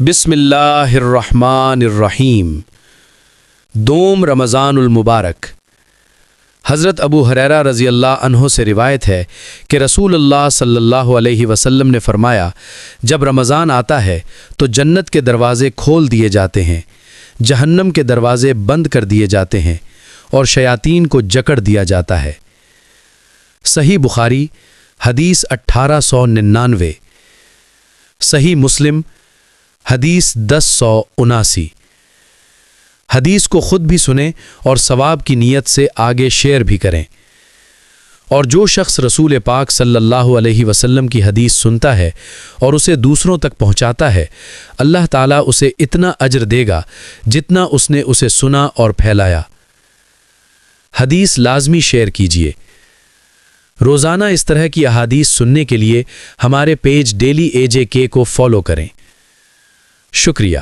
بسم اللہ الرحمن الرحیم۔ دوم رمضان المبارک۔ حضرت ابو ہریرہ رضی اللہ عنہ سے روایت ہے کہ رسول اللہ صلی اللہ علیہ وسلم نے فرمایا، جب رمضان آتا ہے تو جنت کے دروازے کھول دیے جاتے ہیں، جہنم کے دروازے بند کر دیے جاتے ہیں اور شیاطین کو جکڑ دیا جاتا ہے۔ صحیح بخاری حدیث 1899، صحیح مسلم حدیث 1079۔ حدیث کو خود بھی سنیں اور ثواب کی نیت سے آگے شیئر بھی کریں۔ اور جو شخص رسول پاک صلی اللہ علیہ وسلم کی حدیث سنتا ہے اور اسے دوسروں تک پہنچاتا ہے، اللہ تعالیٰ اسے اتنا اجر دے گا جتنا اس نے اسے سنا اور پھیلایا۔ حدیث لازمی شیئر کیجیے۔ روزانہ اس طرح کی احادیث سننے کے لیے ہمارے پیج ڈیلی AJK کو فالو کریں۔ شکریہ۔